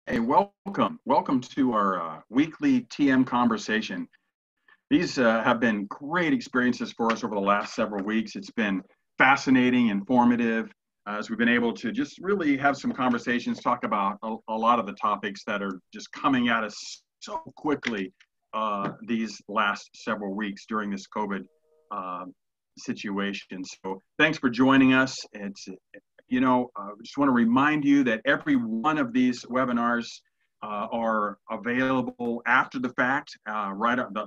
Hey, welcome. Welcome to our weekly TM conversation. These have been great experiences for us over the last several weeks. It's been fascinating, informative, as we've been able to just really have some conversations, talk about a lot of the topics that are just coming at us so quickly these last several weeks during this COVID situation. So thanks for joining us. Just want to remind you that every one of these webinars are available after the fact,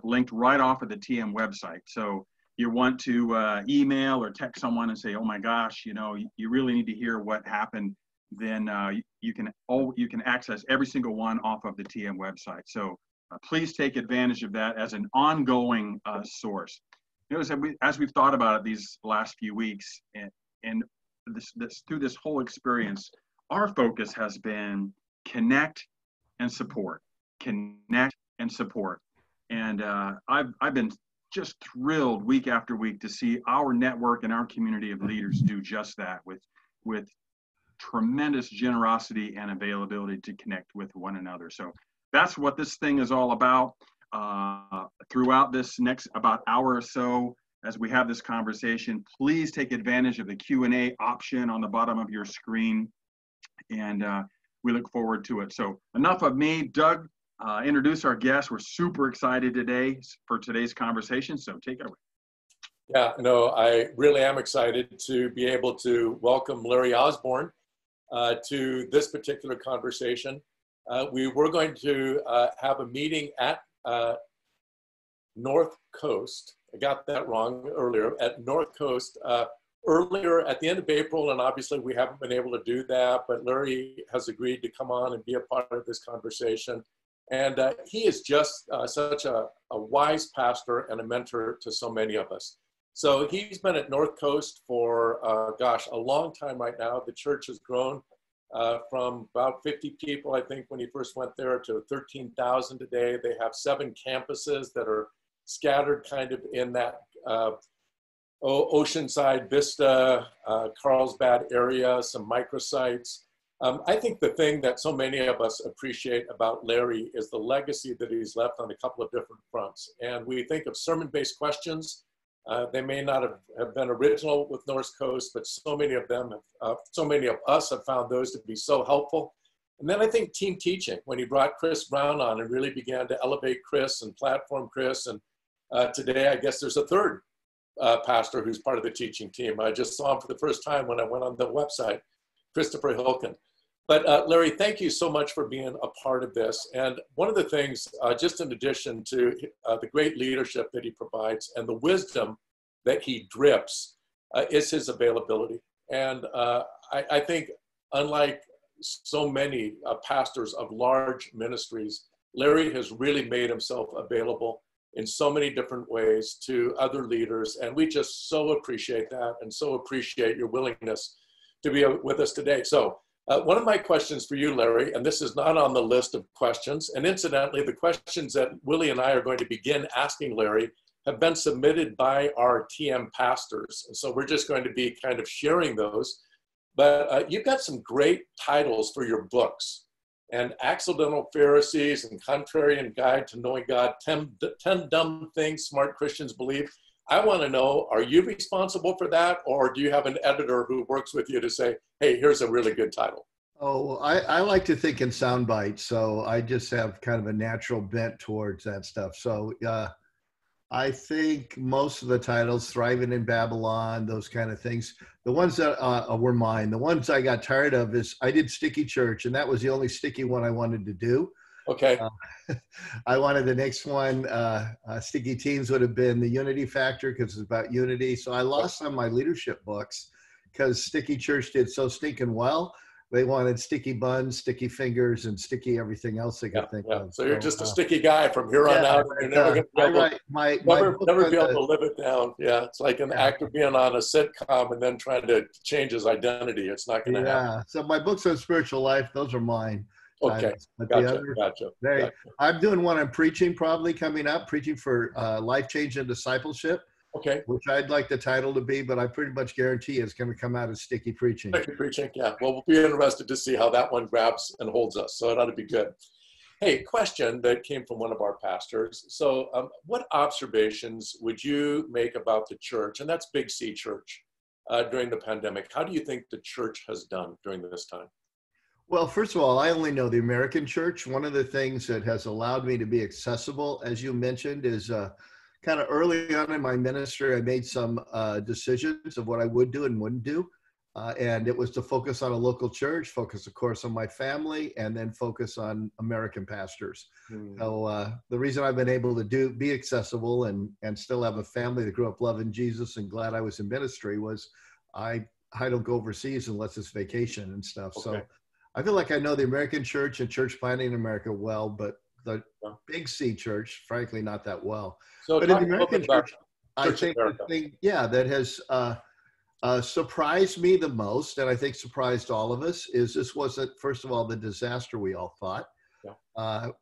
linked right off of the TM website. So you want to email or text someone and say, "Oh my gosh, you really need to hear what happened," then you can access every single one off of the TM website. So please take advantage of that as an ongoing source. As we've thought about it these last few weeks, and through this whole experience, our focus has been connect and support. And I've been just thrilled week after week to see our network and our community of leaders do just that with tremendous generosity and availability to connect with one another. So that's what this thing is all about. Throughout this next about hour or so, as we have this conversation, please take advantage of the Q&A option on the bottom of your screen, and we look forward to it. So enough of me. Doug, introduce our guest. We're super excited today for today's conversation, so take it away. Yeah, no, I really am excited to be able to welcome Larry Osborne to this particular conversation. We were going to have a meeting at North Coast. I got that wrong earlier, at North Coast earlier at the end of April, and obviously we haven't been able to do that, but Larry has agreed to come on and be a part of this conversation. And he is just such a wise pastor and a mentor to so many of us. So he's been at North Coast for, a long time right now. The church has grown from about 50 people, I think, when he first went there, to 13,000 today. They have 7 campuses that are scattered kind of in that Oceanside, Vista, Carlsbad area, some microsites. I think the thing that so many of us appreciate about Larry is the legacy that he's left on a couple of different fronts. And we think of sermon-based questions. They may not have been original with North Coast, but so many of us have found those to be so helpful. And then I think team teaching, when he brought Chris Brown on and really began to elevate Chris and platform Chris. And today, I guess there's a third pastor who's part of the teaching team. I just saw him for the first time when I went on the website, Christopher Hilkin. But Larry, thank you so much for being a part of this. And one of the things, just in addition to the great leadership that he provides and the wisdom that he drips, is his availability. And I think, unlike so many pastors of large ministries, Larry has really made himself available in so many different ways to other leaders. And we just so appreciate that and so appreciate your willingness to be with us today. So one of my questions for you, Larry, and this is not on the list of questions, and incidentally, the questions that Willie and I are going to begin asking Larry have been submitted by our TM pastors. And so we're just going to be kind of sharing those. But you've got some great titles for your books: and Accidental Pharisees and Contrarian Guide to Knowing God, 10 Dumb Things Smart Christians Believe. I want to know, are you responsible for that, or do you have an editor who works with you to say, hey, here's a really good title? Oh, I like to think in sound bites, so I just have kind of a natural bent towards that stuff. So I think most of the titles, Thriving in Babylon, those kind of things, the ones that were mine, the ones I got tired of is I did Sticky Church, and that was the only sticky one I wanted to do. Okay. I wanted the next one, Sticky Teens would have been the Unity Factor, because it's about unity. So I lost some of my leadership books because Sticky Church did so stinking well. They wanted Sticky Buns, Sticky Fingers, and Sticky everything else they could think of. So you're just a sticky guy from here on out. You're never going to be able to live it down. Yeah, it's like an actor being on a sitcom and then trying to change his identity. It's not going to happen. So my books on spiritual life, those are mine. Okay, gotcha. I'm doing one on preaching probably coming up, preaching for life change and discipleship. Okay. which I'd like the title to be, but I pretty much guarantee it's going to come out as sticky preaching. Sticky preaching, yeah. Well, we'll be interested to see how that one grabs and holds us. So it ought to be good. Hey, question that came from one of our pastors. So what observations would you make about the church, and that's Big C Church, during the pandemic? How do you think the church has done during this time? Well, first of all, I only know the American church. One of the things that has allowed me to be accessible, as you mentioned, is kind of early on in my ministry, I made some decisions of what I would do and wouldn't do. And it was to focus on a local church, focus, of course, on my family, and then focus on American pastors. So the reason I've been able to be accessible and still have a family that grew up loving Jesus and glad I was in ministry was I don't go overseas unless it's vacation and stuff. Okay. So I feel like I know the American church and church planting in America well, but the Big C church, frankly, not that well. So but in the American church, I think the thing, that has surprised me the most, and I think surprised all of us, is this wasn't, first of all, the disaster we all thought.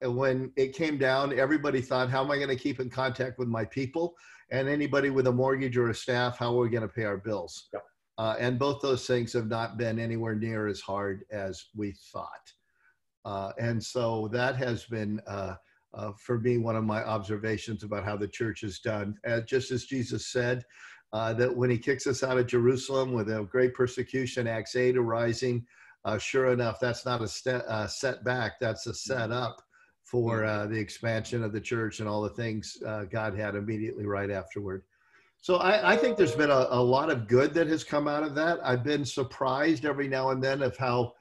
And when it came down, everybody thought, how am I going to keep in contact with my people? And anybody with a mortgage or a staff, how are we going to pay our bills? And both those things have not been anywhere near as hard as we thought. And so that has been, for me, one of my observations about how the church is done. Just as Jesus said, that when he kicks us out of Jerusalem with a great persecution, Acts 8 arising, sure enough, that's not a setback, that's a setup for the expansion of the church and all the things God had immediately right afterward. So I think there's been a lot of good that has come out of that. I've been surprised every now and then of how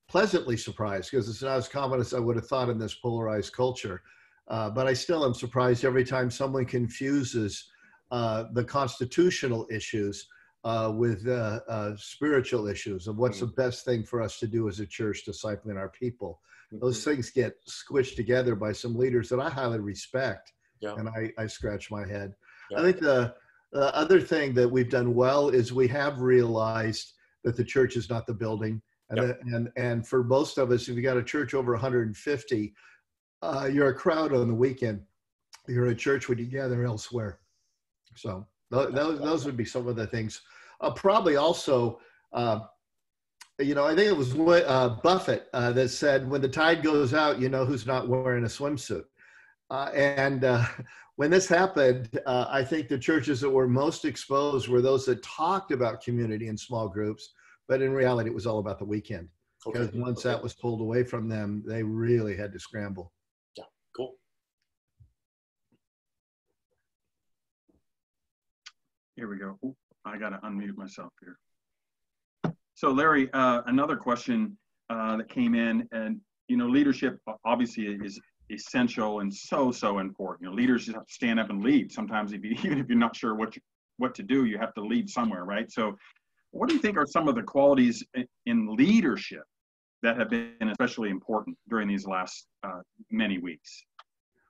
pleasantly surprised, because it's not as common as I would have thought in this polarized culture. But I still am surprised every time someone confuses the constitutional issues with spiritual issues of what's the best thing for us to do as a church, discipling our people. Those things get squished together by some leaders that I highly respect, and I scratch my head. I think the other thing that we've done well is we have realized that the church is not the building. And for most of us, if you got a church over 150, you're a crowd on the weekend. You're a church when you gather elsewhere. So those would be some of the things. Probably also, I think it was Buffett that said, when the tide goes out, you know who's not wearing a swimsuit. When this happened, I think the churches that were most exposed were those that talked about community in small groups, but in reality, it was all about the weekend. Because once that was pulled away from them, they really had to scramble. Yeah, cool. Here we go. Ooh, I got to unmute myself here. So Larry, another question that came in, and leadership obviously is essential and so important. Leaders just have to stand up and lead. Sometimes even if you're not sure what to do, you have to lead somewhere, right? So what do you think are some of the qualities in leadership that have been especially important during these last many weeks?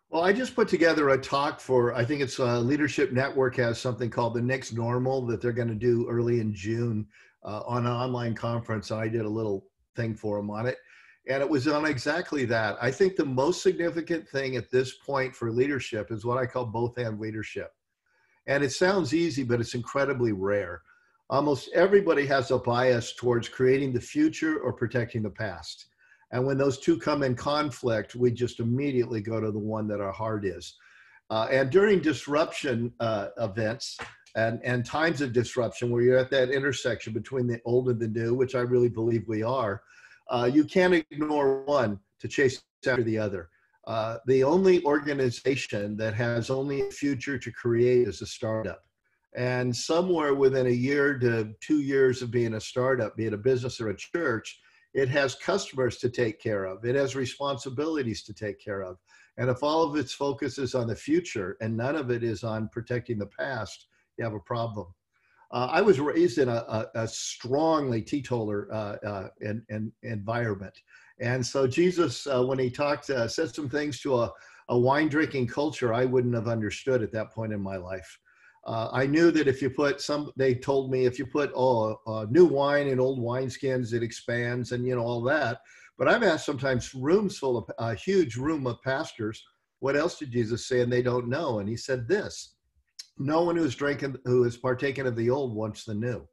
Well, I just put together a talk for, I think it's Leadership Network has something called the Next Normal that they're going to do early in June on an online conference. I did a little thing for them on it. And it was on exactly that. I think the most significant thing at this point for leadership is what I call both-and leadership. And it sounds easy, but it's incredibly rare. Almost everybody has a bias towards creating the future or protecting the past. And when those two come in conflict, we just immediately go to the one that our heart is. And during disruption events and times of disruption, where you're at that intersection between the old and the new, which I really believe we are, you can't ignore one to chase after the other. The only organization that has only a future to create is a startup. And somewhere within a year to 2 years of being a startup, be it a business or a church, it has customers to take care of. It has responsibilities to take care of. And if all of its focus is on the future and none of it is on protecting the past, you have a problem. I was raised in a strongly teetotaler environment. And so Jesus, when he talked, said some things to a wine drinking culture I wouldn't have understood at that point in my life. I knew that if you put they told me if you put new wine in old wineskins, it expands and all that. But I've asked sometimes rooms full of a huge room of pastors, what else did Jesus say? And they don't know. And he said this, No one who has partaken of the old wants the new.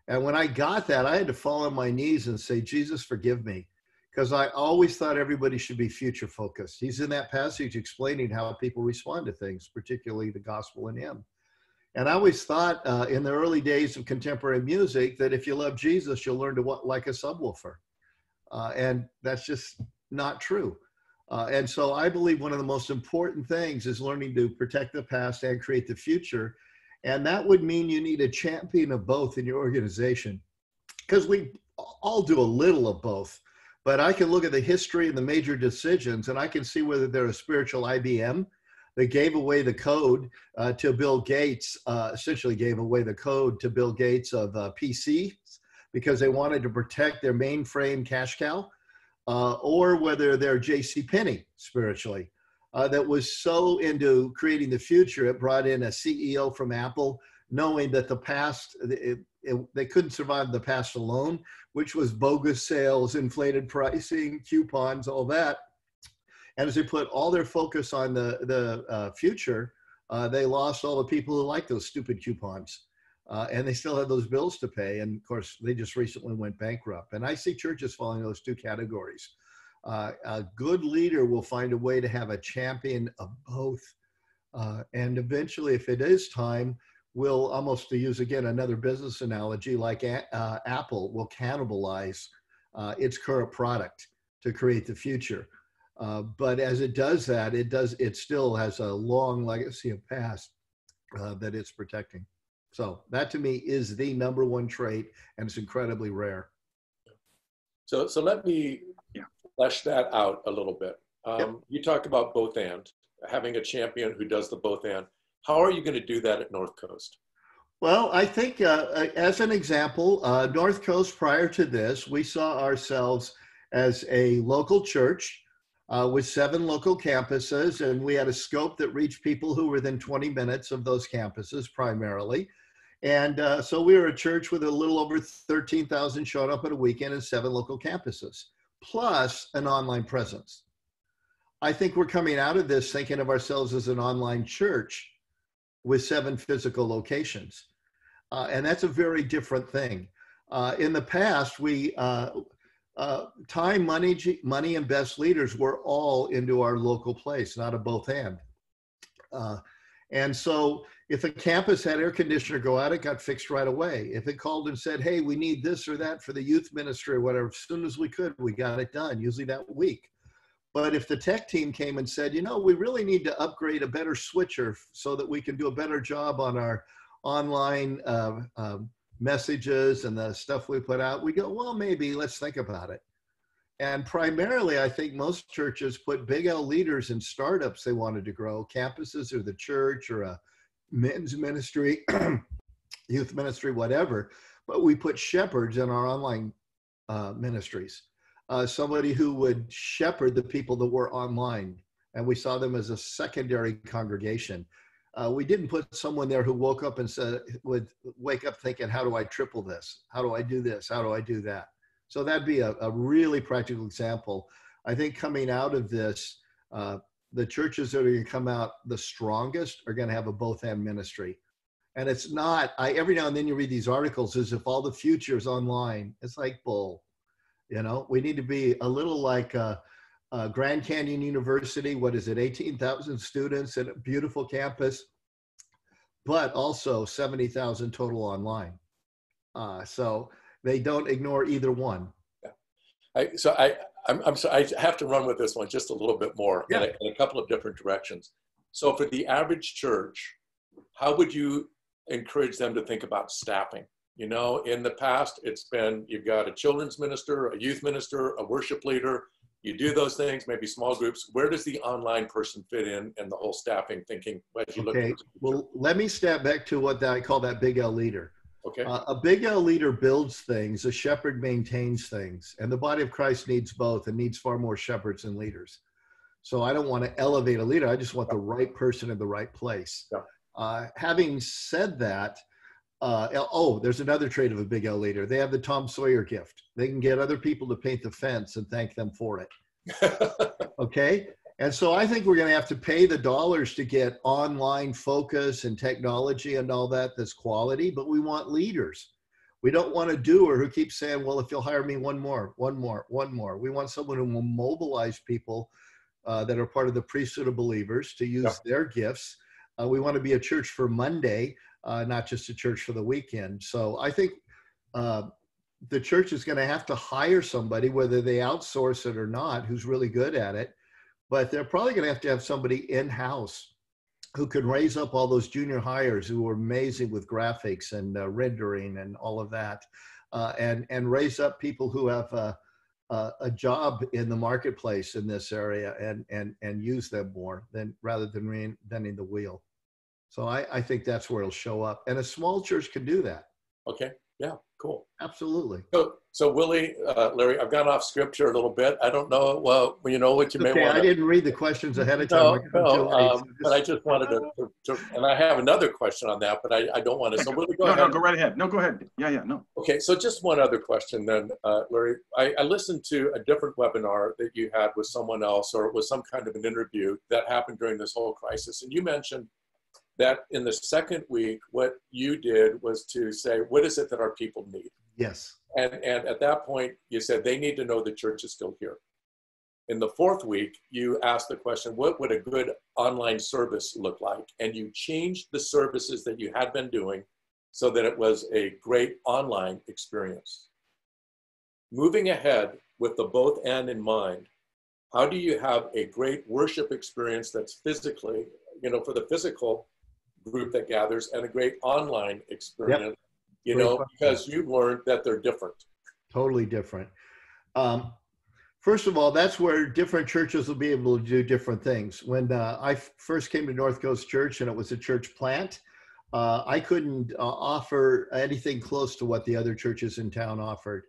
And when I got that, I had to fall on my knees and say, Jesus, forgive me. Because I always thought everybody should be future focused. He's in that passage explaining how people respond to things, particularly the gospel in him. And I always thought in the early days of contemporary music that if you love Jesus, you'll learn to like a subwoofer. And that's just not true. And so I believe one of the most important things is learning to protect the past and create the future. And that would mean you need a champion of both in your organization, because we all do a little of both. But I can look at the history and the major decisions, and I can see whether they're a spiritual IBM that gave away the code to Bill Gates, essentially gave away the code to Bill Gates of PCs because they wanted to protect their mainframe cash cow, or whether they're JCPenney spiritually, that was so into creating the future, it brought in a CEO from Apple, knowing that the past, they couldn't survive the past alone, which was bogus sales, inflated pricing, coupons, all that. And as they put all their focus on the future, they lost all the people who like those stupid coupons. And they still have those bills to pay. And of course, they just recently went bankrupt. And I see churches falling in those two categories. A good leader will find a way to have a champion of both. And eventually, if it is time, will almost, to use again another business analogy, like Apple will cannibalize its current product to create the future. But as it does that, it still has a long legacy of past that it's protecting. So that to me is the number one trait, and it's incredibly rare. So let me flesh that out a little bit. You talked about both and, having a champion who does the both and. How are you going to do that at North Coast? Well, I think as an example, North Coast prior to this, we saw ourselves as a local church with 7 local campuses, and we had a scope that reached people who were within 20 minutes of those campuses primarily. And so we were a church with a little over 13,000 showing up at a weekend and 7 local campuses, plus an online presence. I think we're coming out of this thinking of ourselves as an online church with 7 physical locations. And that's a very different thing. In the past, time, money, and best leaders were all into our local place, not a both and. And so if a campus had air conditioner go out, it got fixed right away. If it called and said, hey, we need this or that for the youth ministry or whatever, as soon as we could, we got it done, usually that week. But if the tech team came and said, you know, we really need to upgrade a better switcher so that we can do a better job on our online messages and the stuff we put out, we go, well, maybe let's think about it. And primarily, I think most churches put big L leaders in startups they wanted to grow, campuses or the church or a men's ministry, youth ministry, whatever. But we put shepherds in our online ministries. Somebody who would shepherd the people that were online. And we saw them as a secondary congregation. We didn't put someone there who woke up and would wake up thinking, how do I triple this? How do I do this? How do I do that? So that'd be a really practical example. I think coming out of this, the churches that are going to come out the strongest are going to have a both and ministry. And it's not, every now and then you read these articles as if all the future is online. It's like bull. You know, we need to be a little like Grand Canyon University. What is it? 18,000 students and a beautiful campus, but also 70,000 total online. So they don't ignore either one. I'm sorry, I have to run with this one just a little bit more in a couple of different directions. So for the average church, how would you encourage them to think about staffing? You know, in the past, it's been, you've got a children's minister, a youth minister, a worship leader. You do those things, maybe small groups. Where does the online person fit in the whole staffing thinking? As you look at well, let me step back to what I call that big L leader. Okay. A big L leader builds things, a shepherd maintains things, and the body of Christ needs both and needs far more shepherds than leaders. So I don't want to elevate a leader. I just want the right person in the right place. Yeah. Having said that, there's another trait of a big L leader. They have the Tom Sawyer gift. They can get other people to paint the fence and thank them for it. Okay. And so I think we're going to have to pay the dollars to get online focus and technology and all that that's quality, but we want leaders. We don't want a doer who keeps saying, well, if you'll hire me one more. We want someone who will mobilize people that are part of the priesthood of believers to use their gifts. We want to be a church for Monday, not just a church for the weekend. So I think the church is going to have to hire somebody, whether they outsource it or not, who's really good at it. But they're probably going to have somebody in-house who can raise up all those junior hires who are amazing with graphics and rendering and all of that, and raise up people who have a job in the marketplace in this area and use them more rather than reinventing the wheel. So I think that's where it'll show up. And a small church can do that. Okay. Yeah, cool. Absolutely. So Willie, Larry, I've gone off script here a little bit. I don't know, well, you know what you may want to... I didn't read the questions ahead of time. But I just wanted to, and I have another question on that, but I don't want to. So Willie, go ahead. No, go right ahead. No, go ahead. Yeah, no. Okay, so just one other question then, Larry. I listened to a different webinar that you had with someone else, or it was some kind of an interview that happened during this whole crisis. And you mentioned that in the second week, what you did was to say, what is it that our people need? Yes. And at that point, you said they need to know the church is still here. In the fourth week, you asked the question, what would a good online service look like? And you changed the services that you had been doing so that it was a great online experience. Moving ahead with the both and in mind, how do you have a great worship experience that's physically, for the physical group that gathers, and a great online experience, because you've learned that they're different. Totally different. First of all, that's where different churches will be able to do different things. When I first came to North Coast Church and it was a church plant, I couldn't offer anything close to what the other churches in town offered.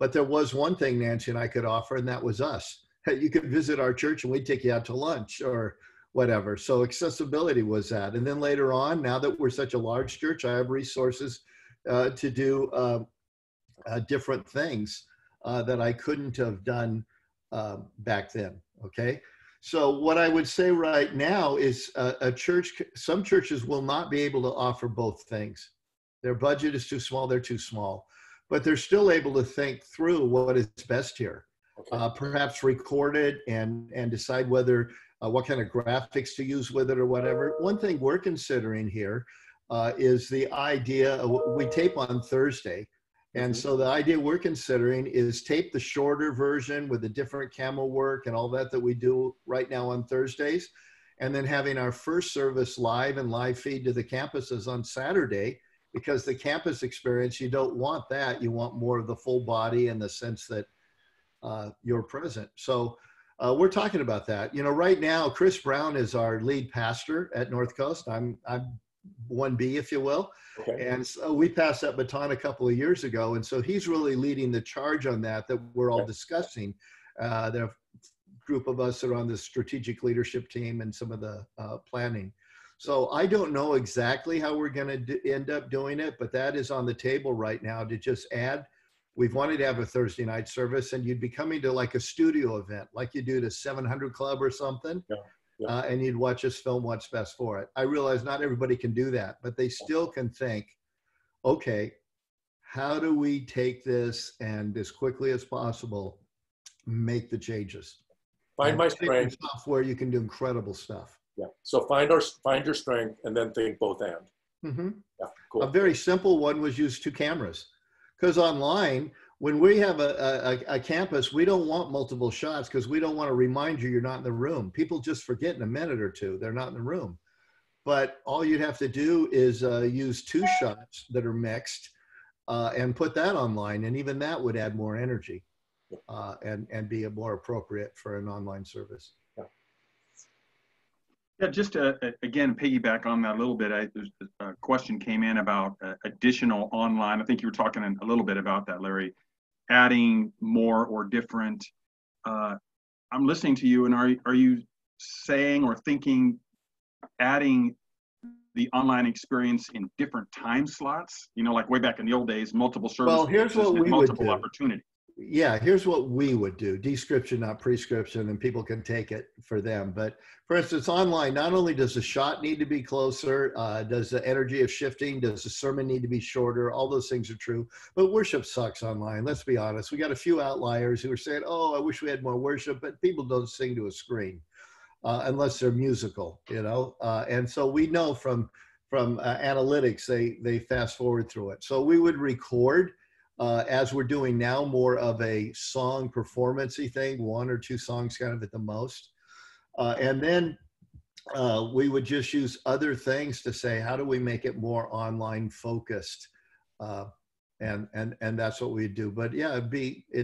But there was one thing Nancy and I could offer, and that was us. You could visit our church and we'd take you out to lunch or whatever. So accessibility was that. And then later on, now that we're such a large church, I have resources to do different things that I couldn't have done back then. Okay. So what I would say right now is some churches will not be able to offer both things. Their budget is too small. They're too small, but they're still able to think through what is best here. Okay. Perhaps record it and decide whether what kind of graphics to use with it or whatever. One thing we're considering here is the idea, we tape on Thursday. And so the idea we're considering is tape the shorter version with the different camera work and all that we do right now on Thursdays. And then having our first service live and live feed to the campuses on Saturday, because the campus experience, you don't want that. You want more of the full body and the sense that you're present. So we're talking about that. Right now, Chris Brown is our lead pastor at North Coast. I'm 1B, if you will. Okay. And so we passed that baton a couple of years ago. And so he's really leading the charge on that we're all discussing. There are a group of us that are on the strategic leadership team and some of the planning. So I don't know exactly how we're going to end up doing it, but that is on the table right now to just add. We've wanted to have a Thursday night service, and you'd be coming to like a studio event, like you do to 700 Club or something, and you'd watch us film what's best for it. I realize not everybody can do that, but they still can think, okay, how do we take this and as quickly as possible, make the changes? Find my strength. Software, you can do incredible stuff. Yeah. So find your strength and then think both and. Mm-hmm. Yeah, cool. A very simple one was use 2 cameras. Because online, when we have a campus, we don't want multiple shots because we don't want to remind you you're not in the room. People just forget in a minute or two, they're not in the room. But all you'd have to do is use 2 shots that are mixed and put that online. And even that would add more energy and be more appropriate for an online service. Yeah, just to, again, piggyback on that a little bit, a question came in about additional online. I think you were talking a little bit about that, Larry, adding more or different. I'm listening to you, and are you saying or thinking adding the online experience in different time slots? Like way back in the old days, multiple services, well, here's what we multiple would do. opportunities. yeah, here's what we would do. Description, not prescription, and people can take it for them. But for instance, online, not only does the shot need to be closer, does the energy of shifting, does the sermon need to be shorter? All those things are true. But worship sucks online. Let's be honest. We got a few outliers who are saying, oh, I wish we had more worship, but people don't sing to a screen unless they're musical, you know? And so we know from analytics, they fast forward through it. So we would record, as we're doing now, more of a song performance-y thing, 1 or 2 songs kind of at the most. And then we would just use other things to say, how do we make it more online focused? And that's what we'd do. But yeah, it'd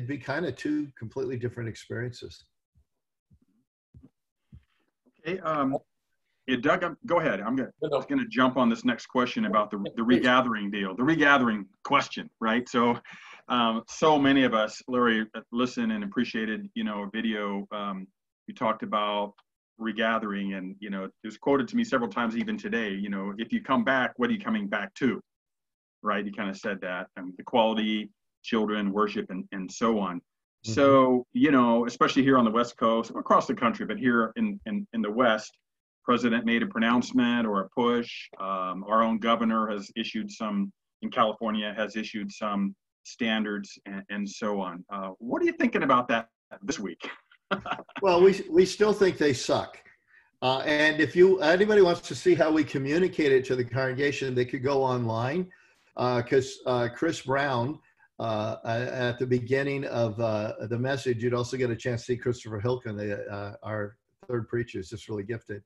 be kind of 2 completely different experiences. Okay, yeah, Doug, go ahead. I'm going to jump on this next question about the regathering deal, the regathering question, right? So, so many of us, Larry, listened and appreciated, you know, a video you talked about regathering, and you know, it was quoted to me several times even today. You know, if you come back, what are you coming back to? Right? You kind of said that, the quality, children, worship, and so on. Mm-hmm. So, you know, especially here on the West Coast, across the country, but here in the West, President made a pronouncement or a push. Our own governor has issued some, in California, has issued some standards and so on. What are you thinking about that this week? Well, we still think they suck. And if anybody wants to see how we communicate it to the congregation, they could go online, because Chris Brown, at the beginning of the message, you'd also get a chance to see Christopher Hilken, our third preacher, is just really gifted.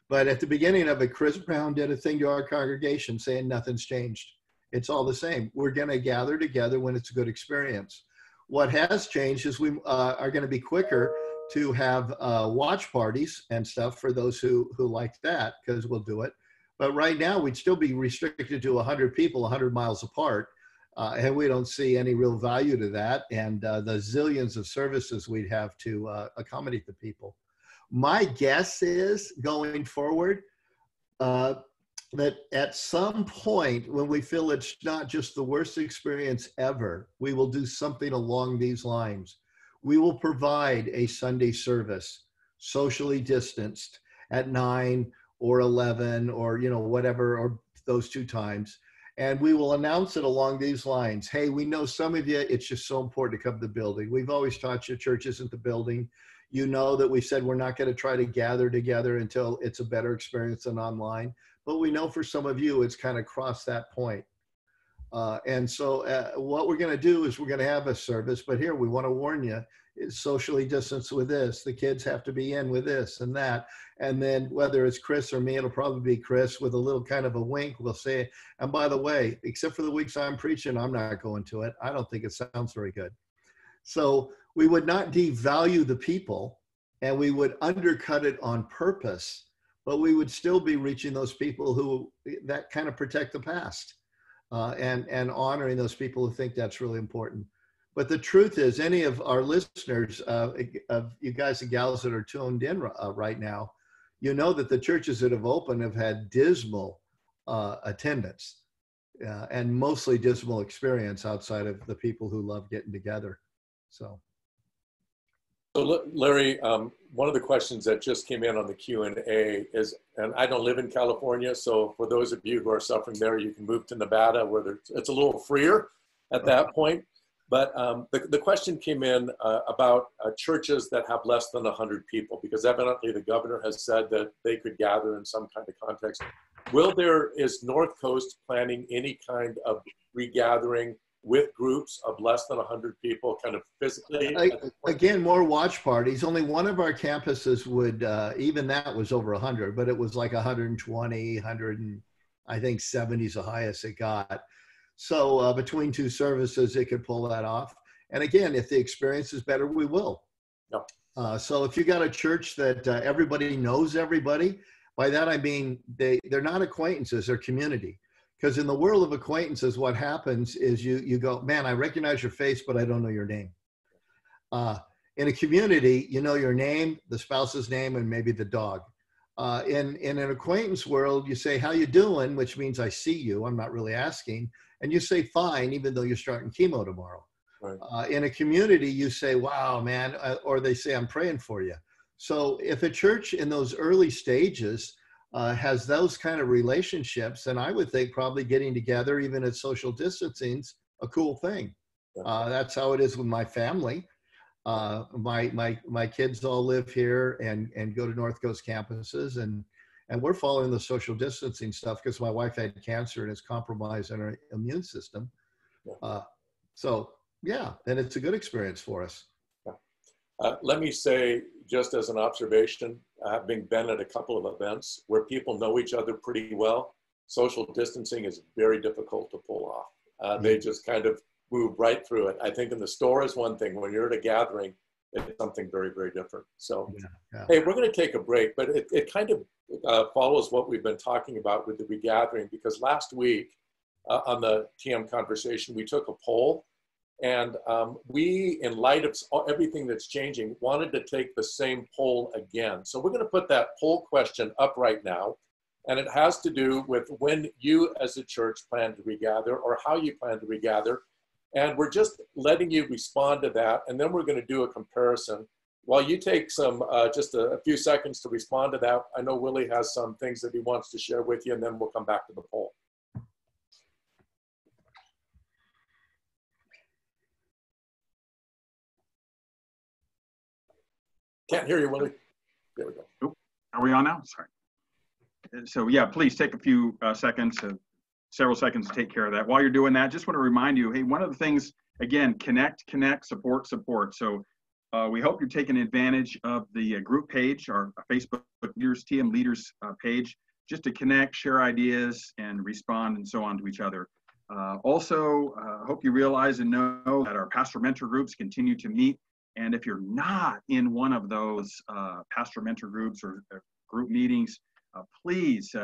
But at the beginning of it, Chris Brown did a thing to our congregation saying nothing's changed. It's all the same. We're going to gather together when it's a good experience. What has changed is we are going to be quicker to have watch parties and stuff for those who like that, because we'll do it. But right now, we'd still be restricted to 100 people 100 miles apart. And we don't see any real value to that. And the zillions of services we'd have to accommodate the people. My guess is, going forward, that at some point when we feel it's not just the worst experience ever, we will do something along these lines. We will provide a Sunday service, socially distanced, at 9 or 11 or, you know, whatever, or those 2 times. And we will announce it along these lines. Hey, we know some of you, it's just so important to come to the building. We've always taught you church isn't the building. You know that we said we're not going to try to gather together until it's a better experience than online. But we know for some of you, it's kind of crossed that point. And so what we're going to do is we're going to have a service. But here, we want to warn you, it's socially distanced with this. The kids have to be in with this and that. And then whether it's Chris or me, it'll probably be Chris with a little kind of a wink. We'll say, and by the way, except for the weeks I'm preaching, I'm not going to it. I don't think it sounds very good. So we would not devalue the people, and we would undercut it on purpose, but we would still be reaching those people who that kind of protect the past, and honoring those people who think that's really important. But the truth is, any of our listeners, of you guys and gals that are tuned in right now, you know that the churches that have opened have had dismal attendance, and mostly dismal experience outside of the people who love getting together. So Larry, one of the questions that just came in on the Q&A is, and I don't live in California, so for those of you who are suffering there, you can move to Nevada where it's a little freer at that point. But the question came in about churches that have less than 100 people, because evidently the governor has said that they could gather in some kind of context. Is North Coast planning any kind of regathering with groups of less than 100 people, kind of physically? Again, more watch parties. Only one of our campuses would, even that was over 100, but it was like 120, 100, and I think 70 is the highest it got. So between 2 services, it could pull that off. And again, if the experience is better, we will. Yep. So if you got a church that everybody knows everybody, by that I mean they're not acquaintances, they're community. Because in the world of acquaintances, what happens is you go, man, I recognize your face, but I don't know your name. In a community, you know your name, the spouse's name, and maybe the dog. In an acquaintance world, you say, how you doing? Which means I see you. I'm not really asking. And you say, fine, even though you're starting chemo tomorrow. Right. In a community, you say, wow, man, or they say, I'm praying for you. So if a church in those early stages has those kind of relationships, then I would think probably getting together, even at social distancing's a cool thing. That's how it is with my family. My kids all live here and go to North Coast campuses, and we're following the social distancing stuff because my wife had cancer and is compromised in her immune system. So yeah, and it's a good experience for us. Let me say, just as an observation, having been at a couple of events where people know each other pretty well, social distancing is very difficult to pull off. They just kind of move right through it. I think in the store is one thing. When you're at a gathering, it's something very, very different. So, hey, we're going to take a break, but it kind of follows what we've been talking about with the regathering, because last week on the TM conversation, we took a poll, and we, in light of everything that's changing, wanted to take the same poll again. So we're going to put that poll question up right now, and it has to do with when you as a church plan to regather or how you plan to regather. And we're just letting you respond to that, and then we're going to do a comparison. While you take some, just a few seconds to respond to that, I know Willie has some things that he wants to share with you, and then we'll come back to the poll. Can't hear you, Willie. There we go. Oh, are we on now? Sorry. So yeah, please take a few seconds, several seconds to take care of that. While you're doing that, just want to remind you, hey, one of the things, again, connect, support. So we hope you're taking advantage of the group page, our Facebook Leaders, TM Leaders page, just to connect, share ideas, and respond and so on to each other. Also, hope you realize and know that our pastor mentor groups continue to meet. And if you're not in one of those pastor mentor groups or group meetings, please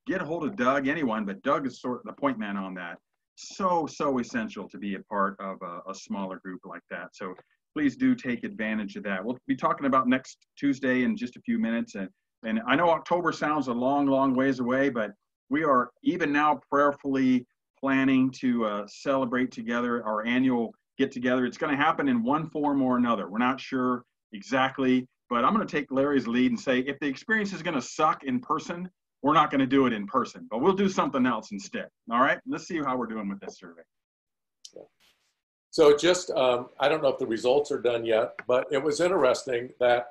get a hold of Doug, anyone, but Doug is sort of the point man on that. So essential to be a part of a smaller group like that. So please do take advantage of that. We'll be talking about next Tuesday in just a few minutes. And I know October sounds a long ways away, but we are even now prayerfully planning to celebrate together our annual get together. It's going to happen in one form or another. We're not sure exactly, but I'm going to take Larry's lead and say, if the experience is going to suck in person, we're not going to do it in person, but we'll do something else instead. All right, let's see how we're doing with this survey. So just, I don't know if the results are done yet, but it was interesting that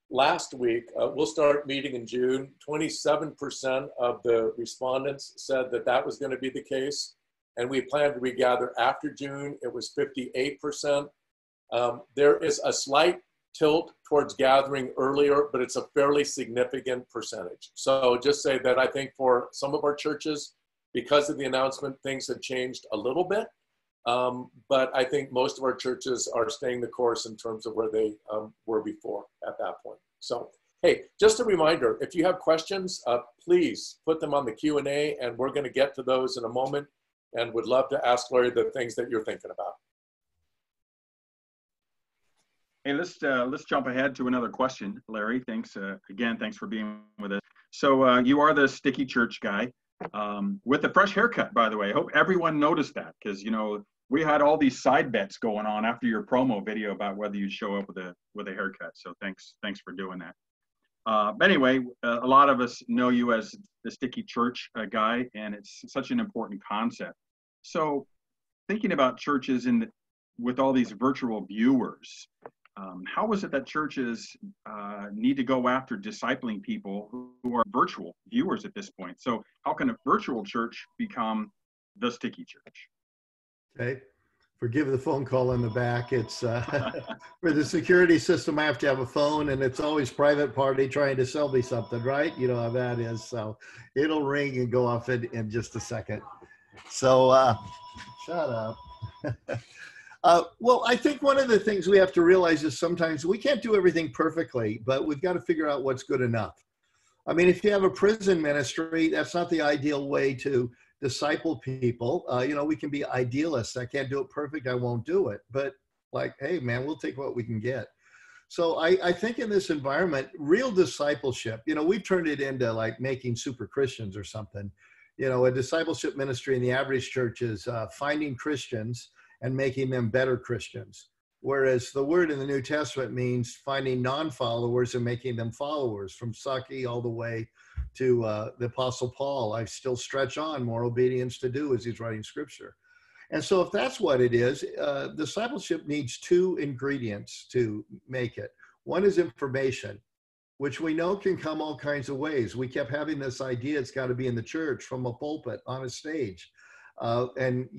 last week, we'll start meeting in June. 27% of the respondents said that that was going to be the case. And we plan to regather after June. It was 58%. There is a slight tilt towards gathering earlier, but it's a fairly significant percentage. So just say that I think for some of our churches, because of the announcement, things have changed a little bit. But I think most of our churches are staying the course in terms of where they were before at that point. So, hey, just a reminder, if you have questions, please put them on the Q&A, and we're going to get to those in a moment, and would love to ask Larry the things that you're thinking about. Hey, let's jump ahead to another question, Larry. Thanks again. Thanks for being with us. So you are the sticky church guy with a fresh haircut, by the way. I hope everyone noticed that, because we had all these side bets going on after your promo video about whether you'd show up with a haircut. So thanks for doing that. But anyway, a lot of us know you as the sticky church guy, and it's such an important concept. So thinking about churches with all these virtual viewers, how is it that churches need to go after discipling people who are virtual viewers at this point? So how can a virtual church become the sticky church? Okay. Forgive the phone call in the back. It's for the security system, I have to have a phone, and it's always private party trying to sell me something, right? You know how that is. So it'll ring and go off in just a second. So shut up. Well, I think one of the things we have to realize is sometimes we can't do everything perfectly, but we've got to figure out what's good enough. I mean, if you have a prison ministry, that's not the ideal way to disciple people. We can be idealists. I can't do it perfect. I won't do it. But like, hey, man, we'll take what we can get. So I think in this environment, real discipleship, we've turned it into like making super Christians or something. A discipleship ministry in the average church is finding Christians and making them better Christians. Whereas the word in the New Testament means finding non-followers and making them followers, from Saki all the way to the Apostle Paul. I still stretch on, more obedience to do, as he's writing scripture. And so if that's what it is, discipleship needs two ingredients to make it. One is information, which we know can come all kinds of ways. We kept having this idea it's got to be in the church, from a pulpit, on a stage. And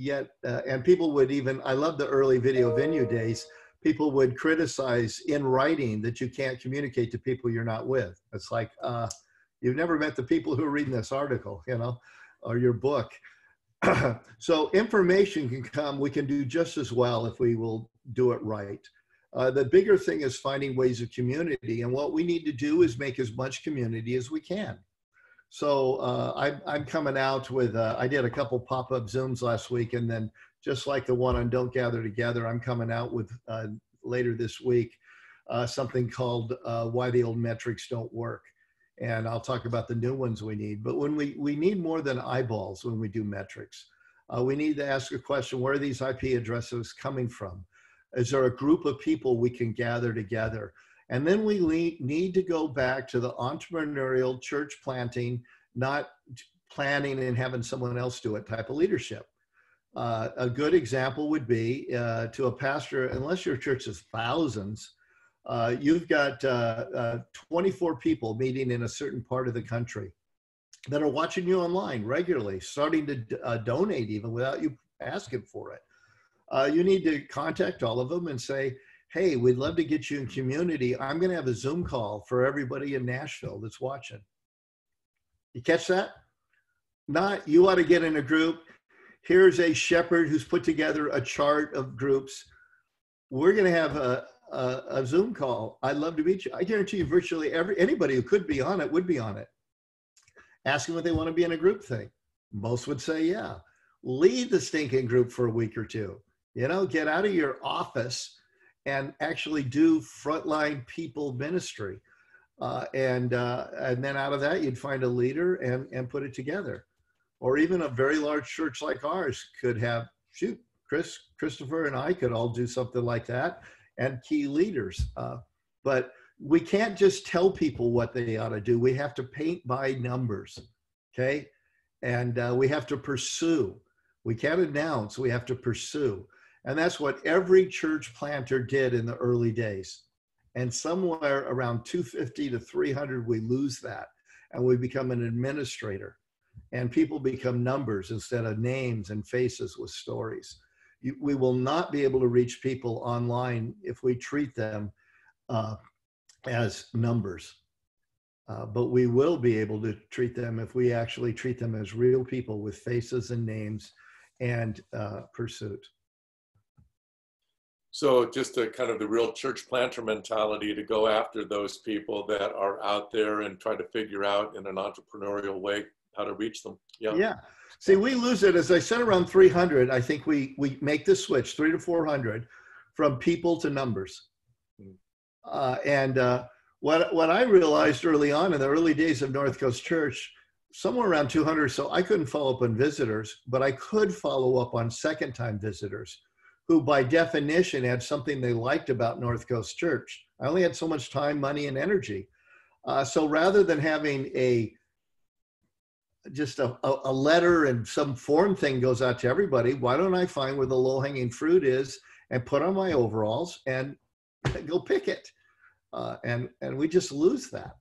people would even, I love the early video venue days, people would criticize in writing that you can't communicate to people you're not with. It's like, you've never met the people who are reading this article, you know, or your book. So information can come, we can do just as well if we will do it right. The bigger thing is finding ways of community. And what we need to do is make as much community as we can. So I'm coming out with, I did a couple pop-up Zooms last week, and then just like the one on Don't Gather Together, I'm coming out with later this week, something called Why the Old Metrics Don't Work. And I'll talk about the new ones we need. But when we need more than eyeballs when we do metrics. We need to ask a question, where are these IP addresses coming from? Is there a group of people we can gather together? And then we need to go back to the entrepreneurial church planting, not planning and having someone else do it type of leadership. A good example would be to a pastor, unless your church is thousands, you've got 24 people meeting in a certain part of the country that are watching you online regularly, starting to donate even without you asking for it. You need to contact all of them and say, hey, we'd love to get you in community. I'm going to have a Zoom call for everybody in Nashville that's watching. You catch that? Not, you ought to get in a group. Here's a shepherd who's put together a chart of groups. We're going to have a Zoom call. I'd love to meet you. I guarantee you virtually anybody who could be on it would be on it. Ask them if they want to be in a group thing. Most would say, yeah. Lead the stinking group for a week or two. You know, get out of your office and actually do frontline people ministry. And then out of that, you'd find a leader and put it together. Or even a very large church like ours could have, Christopher and I could all do something like that, and key leaders. But we can't just tell people what they ought to do. We have to paint by numbers, okay? And we have to pursue. We can't announce, we have to pursue. And that's what every church planter did in the early days. And somewhere around 250 to 300, we lose that. And we become an administrator. And people become numbers instead of names and faces with stories. We will not be able to reach people online if we treat them as numbers. But we will be able to treat them if we actually treat them as real people with faces and names and pursuit. So just a kind of the real church planter mentality to go after those people that are out there and try to figure out in an entrepreneurial way how to reach them. Yeah. Yeah. See, we lose it, as I said, around 300. I think we make the switch, 300 to 400, from people to numbers. What I realized early on in the early days of North Coast Church, somewhere around 200 or so, I couldn't follow up on visitors, but I could follow up on second-time visitors who by definition had something they liked about North Coast Church. I only had so much time, money, and energy. So rather than having just a letter and some form thing goes out to everybody, why don't I find where the low-hanging fruit is and put on my overalls and go pick it? And we just lose that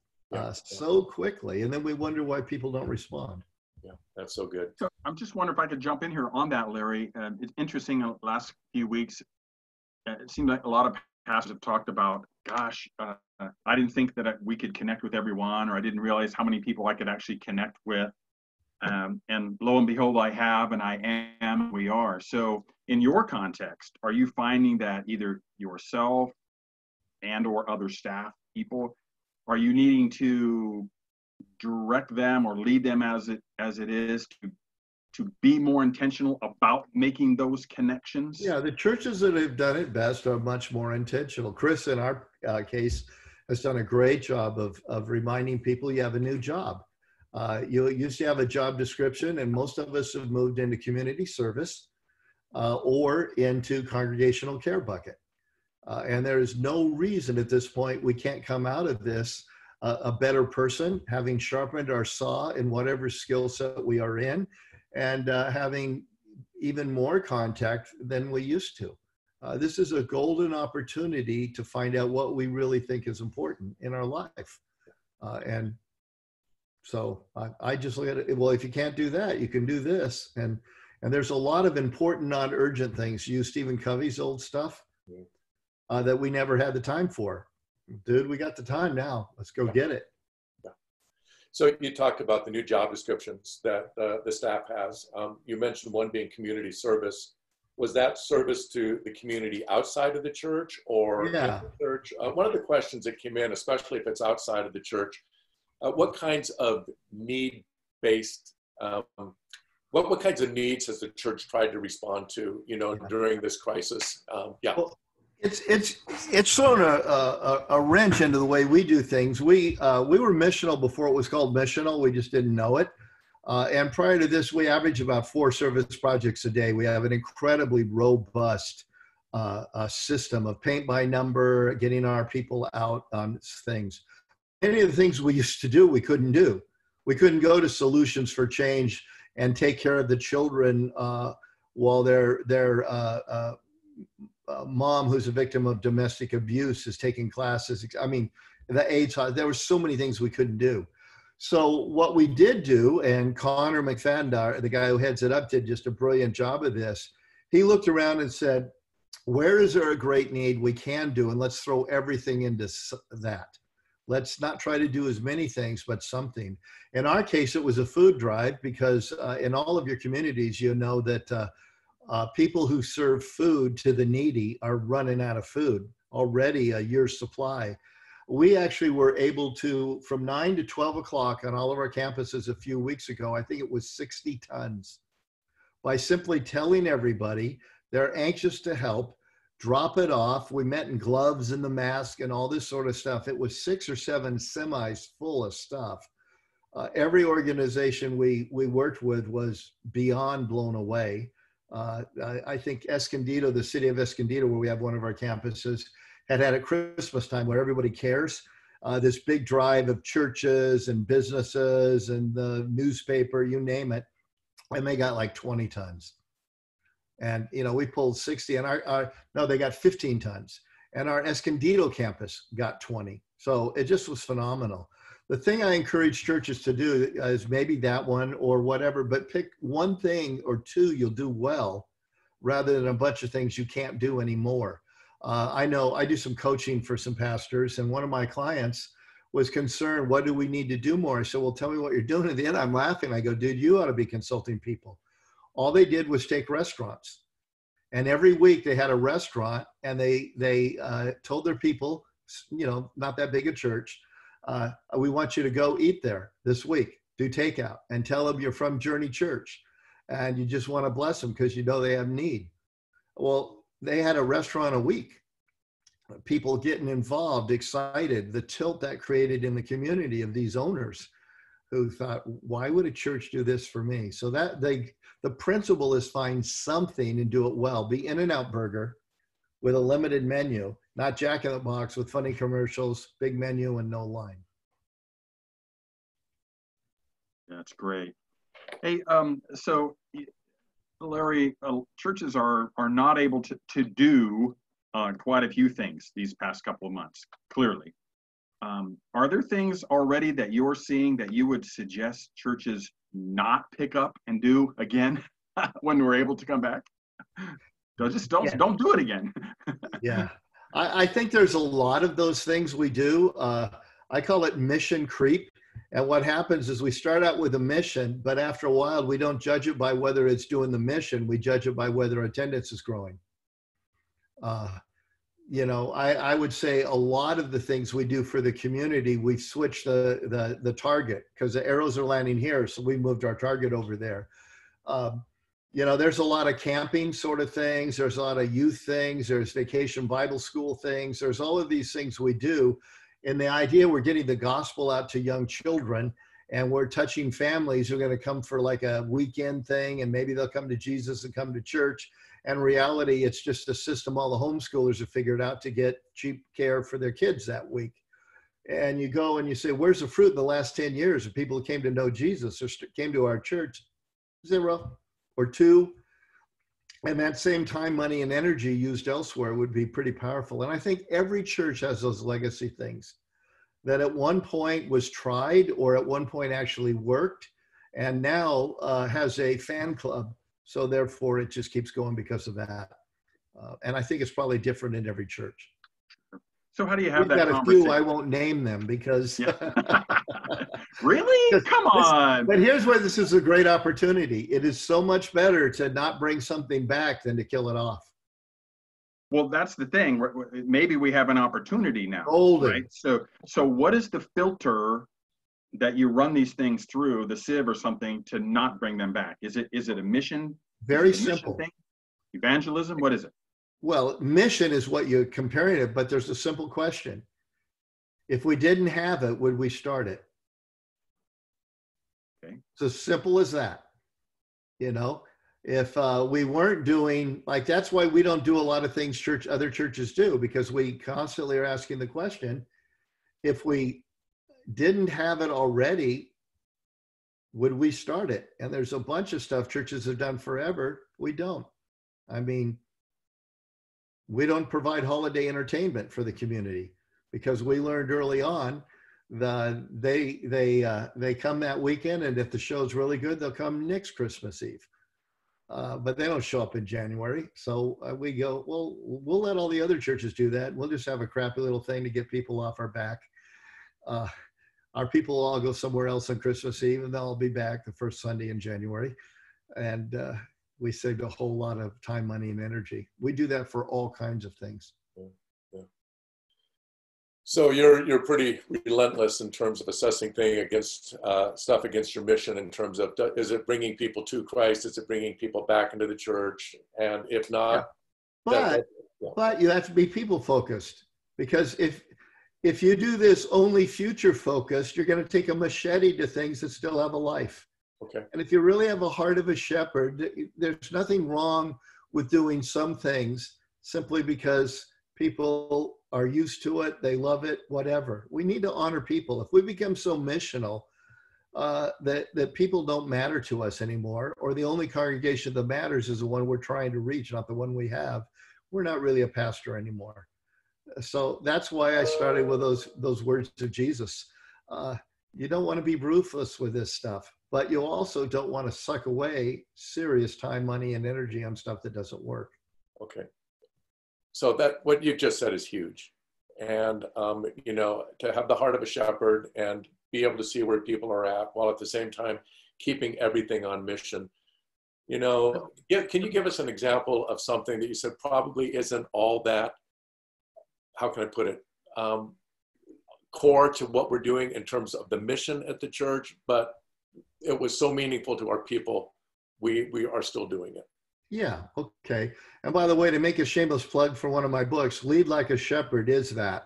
so quickly. And then we wonder why people don't respond. Yeah, that's so good. So I'm just wondering if I could jump in here on that, Larry. It's interesting, the last few weeks, it seemed like a lot of pastors have talked about, gosh, I didn't think that we could connect with everyone, or I didn't realize how many people I could actually connect with. And lo and behold, I have, and I am, we are. So in your context, are you finding that either yourself and or other staff people, are you needing to direct them or lead them as it is to be more intentional about making those connections? Yeah, the churches that have done it best are much more intentional. Chris, in our case, has done a great job of reminding people you have a new job. You used to have a job description, and most of us have moved into community service. or into congregational care bucket. And there is no reason at this point we can't come out of this a better person, having sharpened our saw in whatever skill set we are in, and having even more contact than we used to. This is a golden opportunity to find out what we really think is important in our life. And so I just look at it, well, if you can't do that, you can do this. And there's a lot of important, non-urgent things. Use Stephen Covey's old stuff that we never had the time for. Dude, we got the time now. Let's go get it. Yeah. So you talked about the new job descriptions that the staff has. You mentioned one being community service. Was that service to the community outside of the church or in the church? One of the questions that came in, especially if it's outside of the church, what kinds of need-based, what kinds of needs has the church tried to respond to, during this crisis? Well, it's thrown a wrench into the way we do things. We were missional before it was called missional. We just didn't know it. And prior to this, we average about 4 service projects a day. We have an incredibly robust system of paint by number, getting our people out on things. Many of the things we used to do, we couldn't do. We couldn't go to Solutions for Change and take care of the children while their mom, who's a victim of domestic abuse, is taking classes. I mean, the AIDS, there were so many things we couldn't do. So what we did do, and Connor McFadden, the guy who heads it up, did just a brilliant job of this. He looked around and said, where is there a great need we can do? And let's throw everything into that. Let's not try to do as many things, but something. In our case, it was a food drive, because in all of your communities, you know that people who serve food to the needy are running out of food, already a year's supply. We actually were able to, from 9 to 12 o'clock on all of our campuses a few weeks ago, I think it was 60 tons, by simply telling everybody they're anxious to help, drop it off. We met in gloves and the mask and all this sort of stuff. It was 6 or 7 semis full of stuff. Every organization we worked with was beyond blown away. I think Escondido, the city of Escondido, where we have one of our campuses, had at Christmas time, where everybody cares, this big drive of churches and businesses and the newspaper, you name it, and they got like 20 tons. And, we pulled 60, and no, they got 15 tons. And our Escondido campus got 20. So it just was phenomenal. The thing I encourage churches to do is maybe that one or whatever, but pick one thing or two you'll do well, rather than a bunch of things you can't do anymore. I know I do some coaching for some pastors, and one of my clients was concerned, what do we need to do more? I said, well, tell me what you're doing. At the end, I'm laughing. I go, dude, you ought to be consulting people. All they did was take restaurants. And every week they had a restaurant, and they told their people, not that big a church, we want you to go eat there this week, do takeout, and tell them you're from Journey Church and you just want to bless them because you know they have need. Well, they had a restaurant a week, people getting involved, excited, the tilt that created in the community of these owners who thought, why would a church do this for me? So that the principle is find something and do it well. Be In-N-Out Burger with a limited menu, not Jack in the Box with funny commercials, big menu, and no line. That's great. Hey, so Larry, churches are not able to do quite a few things these past couple of months, clearly. Are there things already that you're seeing that you would suggest churches not pick up and do again when we're able to come back? Don't do it again. Yeah, I think there's a lot of those things we do. I call it mission creep. And what happens is we start out with a mission, but after a while, we don't judge it by whether it's doing the mission. We judge it by whether attendance is growing. I would say a lot of the things we do for the community, we've switched the target because the arrows are landing here. So we moved our target over there. There's a lot of camping sort of things. There's a lot of youth things. There's vacation Bible school things. There's all of these things we do. And the idea, we're getting the gospel out to young children. and we're touching families who are going to come for like a weekend thing, and maybe they'll come to Jesus and come to church. And in reality, it's just a system all the homeschoolers have figured out to get cheap care for their kids that week. And you go and you say, where's the fruit in the last 10 years of people who came to know Jesus or came to our church? 0 or 2. And that same time, money, and energy used elsewhere would be pretty powerful. And I think every church has those legacy things that at one point was tried or at one point actually worked, and now has a fan club. So therefore, it just keeps going because of that. And I think it's probably different in every church. So how do you have We've that got conversation? a few, I won't name them because... Yeah. Really? Come on. But here's where this is a great opportunity. It is so much better to not bring something back than to kill it off. Well, that's the thing. Maybe we have an opportunity now, right? So what is the filter that you run these things through, the sieve or something, to not bring them back? Is it a mission? Very simple. Thing? Evangelism? What is it? Well, mission is what you're comparing it, but there's a simple question. If we didn't have it, would we start it? Okay. It's as simple as that. You know, if we weren't doing, like, that's why we don't do a lot of things other churches do, because we constantly are asking the question, if we didn't have it already, would we start it? And there's a bunch of stuff churches have done forever. We don't. I mean, we don't provide holiday entertainment for the community because we learned early on that they come that weekend, and if the show's really good, they'll come next Christmas Eve. But they don't show up in January. So we go, well, we'll let all the other churches do that. We'll just have a crappy little thing to get people off our back. Our people will all go somewhere else on Christmas Eve, and they'll all be back the first Sunday in January. And we saved a whole lot of time, money, and energy. We do that for all kinds of things. Yeah. So you're pretty relentless in terms of assessing stuff against your mission, in terms of, is it bringing people to Christ? Is it bringing people back into the church? And if not, but you have to be people focused, because if you do this only future focused, you're going to take a machete to things that still have a life. Okay. And if you really have a heart of a shepherd, there's nothing wrong with doing some things simply because people are used to it, they love it, whatever. We need to honor people. If we become so missional that people don't matter to us anymore, or the only congregation that matters is the one we're trying to reach, not the one we have, we're not really a pastor anymore. So that's why I started with those words of Jesus. You don't want to be ruthless with this stuff, but you also don't want to suck away serious time, money, and energy on stuff that doesn't work. Okay. So that what you just said is huge. And, to have the heart of a shepherd and be able to see where people are at, while at the same time keeping everything on mission. Can you give us an example of something that you said probably isn't all that, how can I put it, core to what we're doing in terms of the mission at the church, but it was so meaningful to our people, we are still doing it? Yeah, okay. And by the way, to make a shameless plug for one of my books, Lead Like a Shepherd is that.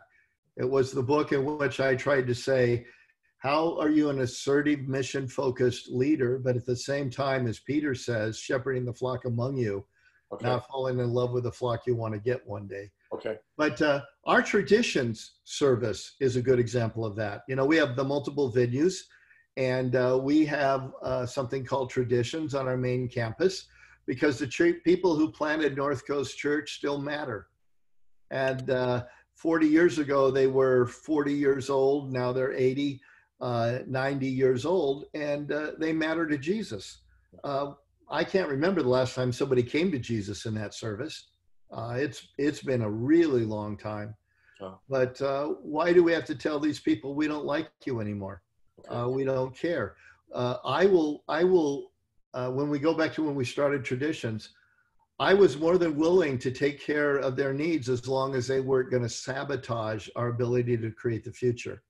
It was the book in which I tried to say, how are you an assertive, mission-focused leader, but at the same time, as Peter says, shepherding the flock among you, not falling in love with the flock you want to get one day. Okay. But our traditions service is a good example of that. We have the multiple venues, and we have something called Traditions on our main campus, because the people who planted North Coast Church still matter. And 40 years ago, they were 40 years old. Now they're 80, 90 years old, and they matter to Jesus. I can't remember the last time somebody came to Jesus in that service. It's been a really long time. Oh. But why do we have to tell these people we don't like you anymore? Okay. We don't care. I will. When we go back to when we started Traditions, I was more than willing to take care of their needs as long as they weren't going to sabotage our ability to create the future.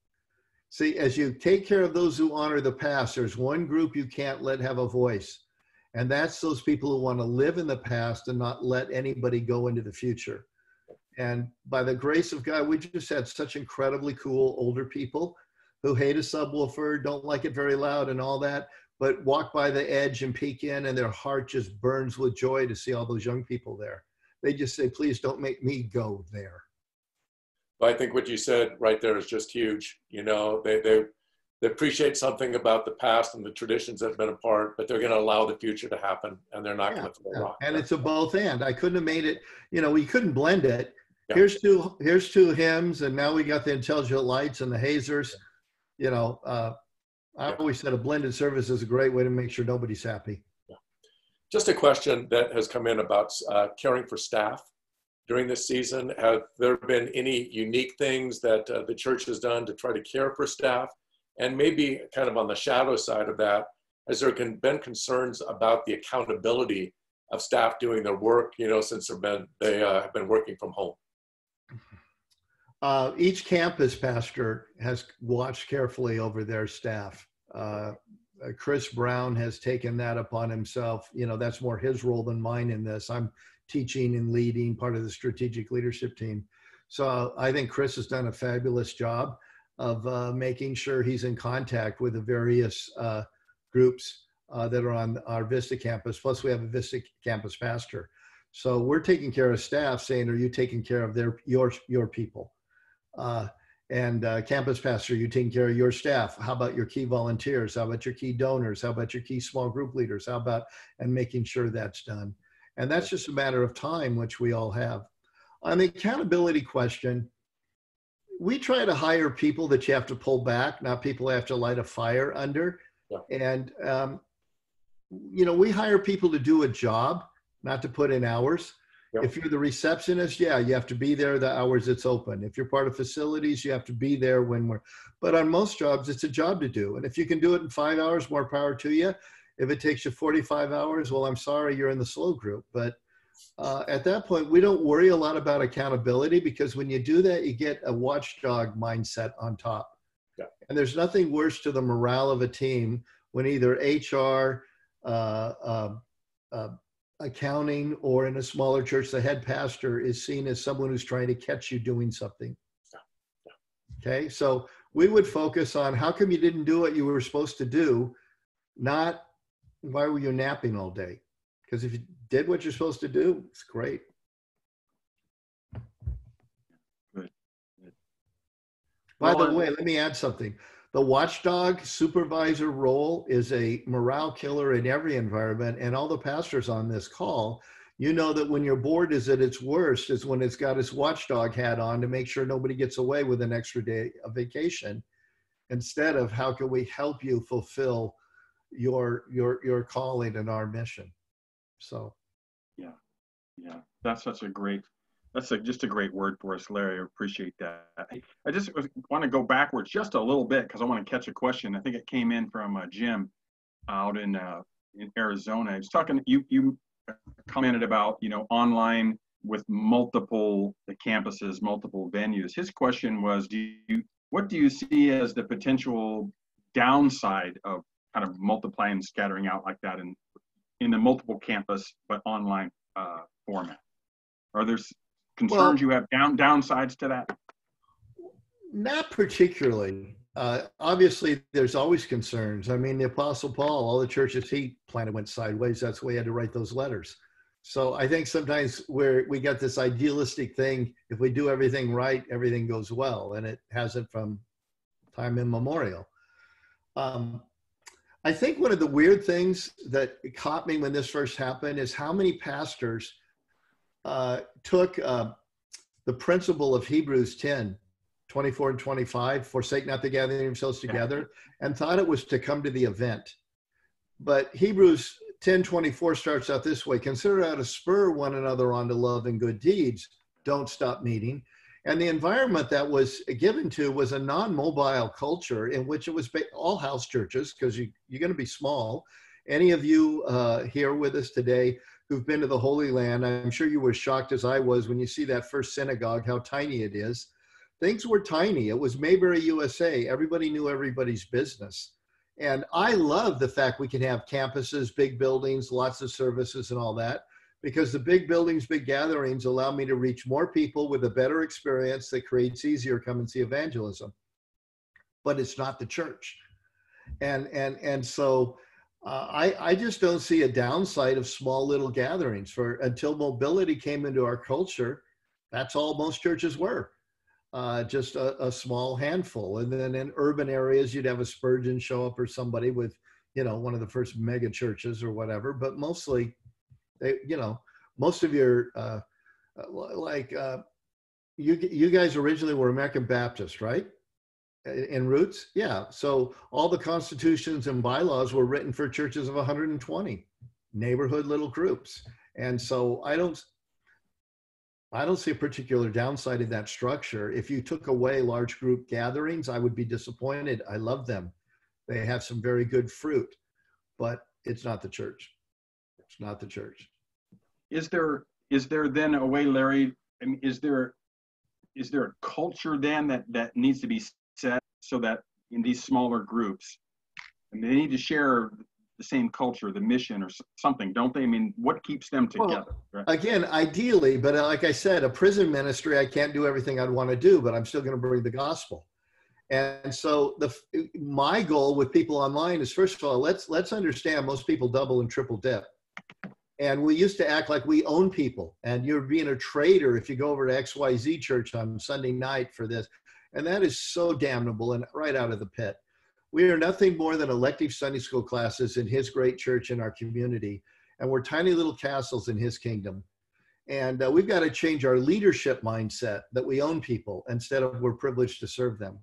See, as you take care of those who honor the past, there's one group you can't let have a voice. And that's those people who want to live in the past and not let anybody go into the future. And by the grace of God, we just had such incredibly cool older people who hate a subwoofer, don't like it very loud and all that, but walk by the edge and peek in, and their heart just burns with joy to see all those young people there. They just say, please don't make me go there. I think what you said right there is just huge. You know, they appreciate something about the past and the traditions that have been apart, but they're going to allow the future to happen, and they're not going to throw a rock. And it's a both and. I couldn't have made it, you know, we couldn't blend it. Yeah. Here's two hymns, and now we got the Intelligent Lights and the hazers. You know, I always said a blended service is a great way to make sure nobody's happy. Yeah. Just a question that has come in about caring for staff during this season. Have there been any unique things that the church has done to try to care for staff? And maybe kind of on the shadow side of that, has there been concerns about the accountability of staff doing their work, you know, since they have been working from home? Each campus pastor has watched carefully over their staff. Chris Brown has taken that upon himself. You know, that's more his role than mine in this. I'm teaching and leading part of the strategic leadership team. So I think Chris has done a fabulous job of making sure he's in contact with the various groups that are on our Vista campus. Plus we have a Vista campus pastor. So we're taking care of staff, saying, are you taking care of your people? Campus pastor, you taking care of your staff? How about your key volunteers? How about your key donors? How about your key small group leaders? How about, and making sure that's done. And that's just a matter of time, which we all have. On the accountability question, we try to hire people that you have to pull back, not people you have to light a fire under. Yeah. And, you know, we hire people to do a job, not to put in hours. Yep. If you're the receptionist, yeah, you have to be there the hours it's open. If you're part of facilities, you have to be there but on most jobs, it's a job to do. And if you can do it in 5 hours, more power to you. If it takes you 45 hours, well, I'm sorry, you're in the slow group. But at that point, we don't worry a lot about accountability, because when you do that, you get a watchdog mindset on top. Yeah. And there's nothing worse to the morale of a team when either HR, accounting, or in a smaller church, the head pastor is seen as someone who's trying to catch you doing something. Okay, so we would focus on how come you didn't do what you were supposed to do, not why were you napping all day? Because if you did what you're supposed to do, it's great. Good. By the way, let me add something. The watchdog supervisor role is a morale killer in every environment, and all the pastors on this call, you know that when your board is at its worst is when it's got its watchdog hat on to make sure nobody gets away with an extra day of vacation, instead of how can we help you fulfill your calling and our mission. So yeah, that's just a great word for us, Larry. I appreciate that. I just want to go backwards just a little bit, because I want to catch a question. I think it came in from Jim out in Arizona. I was talking, you commented about, you know, online with multiple campuses, multiple venues. His question was, what do you see as the potential downside of kind of multiplying and scattering out like that in the multiple campus but online format? Are there concerns you have downsides to that? Not particularly. Obviously, there's always concerns. I mean, the Apostle Paul, all the churches he planted went sideways. That's why he had to write those letters. So I think sometimes we got this idealistic thing, if we do everything right, everything goes well, and it hasn't from time immemorial. I think one of the weird things that caught me when this first happened is how many pastors took the principle of Hebrews 10:24 and 25, forsake not the gathering of themselves together, and thought it was to come to the event. But Hebrews 10:24 starts out this way: consider how to spur one another on to love and good deeds. Don't stop meeting. And the environment that was given to was a non-mobile culture in which it was all house churches, because you're going to be small. Any of you here with us today who've been to the Holy Land, I'm sure you were shocked as I was when you see that first synagogue, how tiny it is. Things were tiny. It was Mayberry, USA. Everybody knew everybody's business. And I love the fact we can have campuses, big buildings, lots of services and all that, because the big buildings, big gatherings allow me to reach more people with a better experience that creates easier come and see evangelism. but it's not the church. And so I just don't see a downside of small little gatherings. Until mobility came into our culture, that's all most churches were, just a small handful. And then in urban areas, you'd have a Spurgeon show up or somebody with, one of the first mega churches or whatever. But mostly, most of your you guys originally were American Baptist, right? In roots, yeah. So all the constitutions and bylaws were written for churches of 120 neighborhood little groups, and so I don't see a particular downside in that structure. If you took away large group gatherings, I would be disappointed. I love them; they have some very good fruit, but it's not the church. It's not the church. Is there then a way, Larry? I mean, is there a culture then that needs to be set so that in these smaller groups, and they need to share the same culture, the mission or something, don't they? I mean, what keeps them together? Well, again, ideally, but like I said, a prison ministry, I can't do everything I'd want to do, but I'm still going to bring the gospel. And so my goal with people online is, first of all, let's understand most people double and triple dip. And we used to act like we own people, and you're being a traitor if you go over to XYZ church on Sunday night for this. And that is so damnable and right out of the pit. We are nothing more than elective Sunday school classes in his great church in our community. And we're tiny little castles in his kingdom. And we've got to change our leadership mindset that we own people instead of we're privileged to serve them.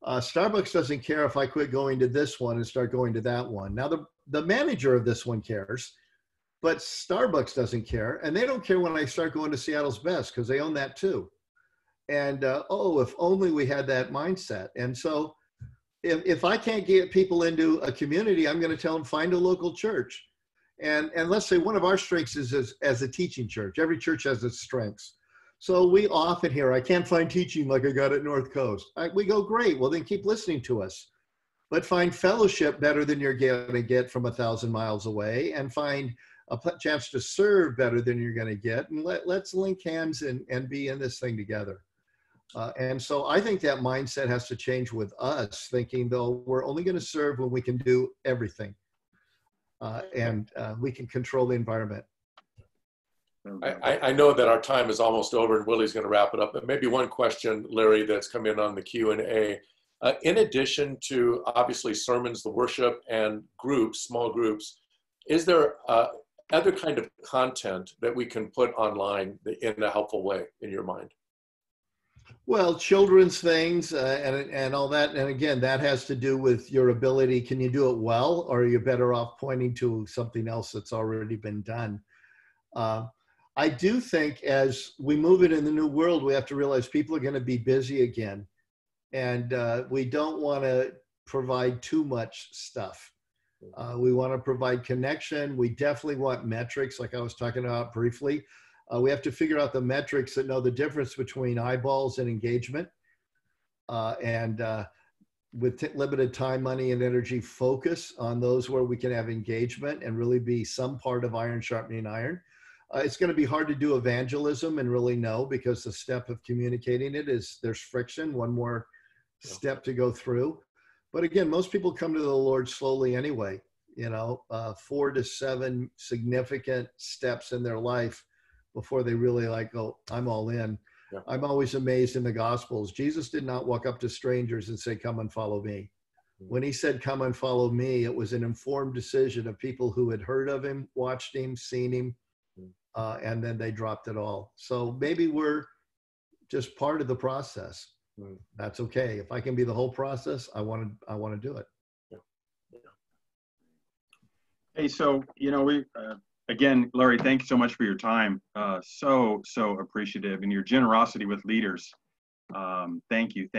Starbucks doesn't care if I quit going to this one and start going to that one. Now, the manager of this one cares. But Starbucks doesn't care, and they don't care when I start going to Seattle's Best because they own that too. And if only we had that mindset. And so if I can't get people into a community, I'm going to tell them, find a local church. And let's say one of our strengths is as a teaching church. Every church has its strengths. So we often hear, I can't find teaching like I got at North Coast. We go, great, well then keep listening to us. But find fellowship better than you're going to get from 1,000 miles away, and find a chance to serve better than you're going to get. And let's link hands and be in this thing together. And so I think that mindset has to change with us, thinking, though, we're only going to serve when we can do everything. And we can control the environment. I know that our time is almost over and Willie's going to wrap it up, but maybe one question, Larry, that's come in on the Q&A. In addition to obviously sermons, the worship, and groups, small groups, is there other kind of content that we can put online in a helpful way, in your mind? Well, children's things and all that. And again, that has to do with your ability. Can you do it well, or are you better off pointing to something else that's already been done? I do think as we move it in the new world, we have to realize people are going to be busy again. And we don't want to provide too much stuff. We want to provide connection. We definitely want metrics, like I was talking about briefly. We have to figure out the metrics that know the difference between eyeballs and engagement. With limited time, money, and energy, focus on those where we can have engagement and really be some part of iron sharpening iron. It's going to be hard to do evangelism and really know, because the step of communicating it is there's friction, one more step to go through. But again, most people come to the Lord slowly anyway, 4 to 7 significant steps in their life before they really go, I'm all in. Yeah. I'm always amazed in the Gospels. Jesus did not walk up to strangers and say, come and follow me. When he said, come and follow me, it was an informed decision of people who had heard of him, watched him, seen him, and then they dropped it all. So maybe we're just part of the process. That's okay. If I can be the whole process, I want to do it. Yeah. Yeah. Hey, so, we, again, Larry, thank you so much for your time. So appreciative, and your generosity with leaders. Thank you.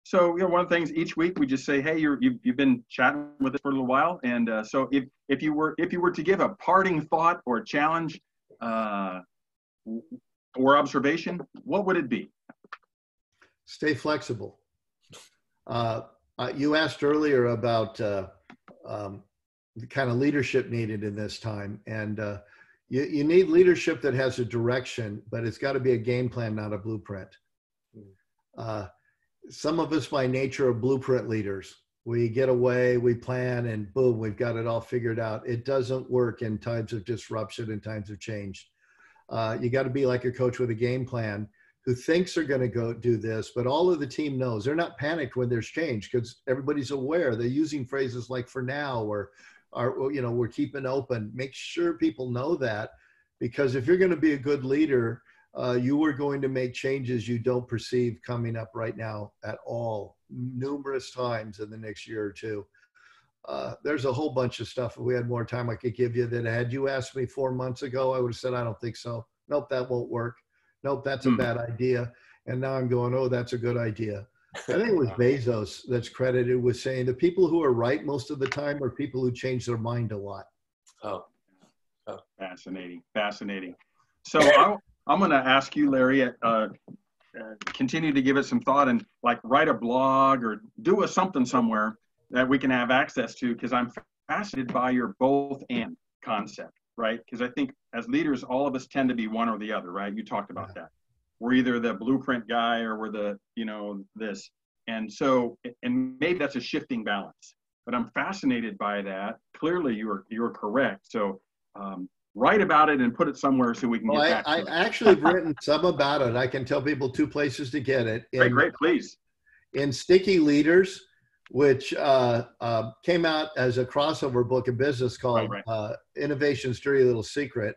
So, one of the things each week we just say, hey, you've been chatting with us for a little while. And so if you were to give a parting thought or a challenge or observation, what would it be? Stay flexible. You asked earlier about the kind of leadership needed in this time. And you need leadership that has a direction, but it's got to be a game plan, not a blueprint. some of us by nature are blueprint leaders. We get away, we plan, and boom, we've got it all figured out. It doesn't work in times of disruption and times of change. You got to be like a coach with a game plan who thinks they're going to go do this, but all of the team knows. They're not panicked when there's change because everybody's aware. They're using phrases like "for now" or we're keeping open. Make sure people know that, because if you're going to be a good leader, you are going to make changes you don't perceive coming up right now at all, numerous times in the next year or two. There's a whole bunch of stuff. If we had more time, I could give you that. Had you asked me 4 months ago, I would have said, I don't think so. Nope, that won't work. Nope, that's a bad idea. And now I'm going, oh, that's a good idea. I think it was Bezos that's credited with saying the people who are right most of the time are people who change their mind a lot. Oh. Fascinating, fascinating. So I'm going to ask you, Larry, continue to give it some thought and like write a blog or do a something somewhere that we can have access to, because I'm fascinated by your both and concept, right? Because I think as leaders, all of us tend to be one or the other, right? You talked about that. We're either the blueprint guy or we're the, this. And so, and maybe that's a shifting balance, but I'm fascinated by that. Clearly you're correct. So write about it and put it somewhere so we can get back to it. I actually have written some about it. I can tell people 2 places to get it. Great, please. In Sticky Leaders, which came out as a crossover book of business called Innovation's Dirty Little Secret.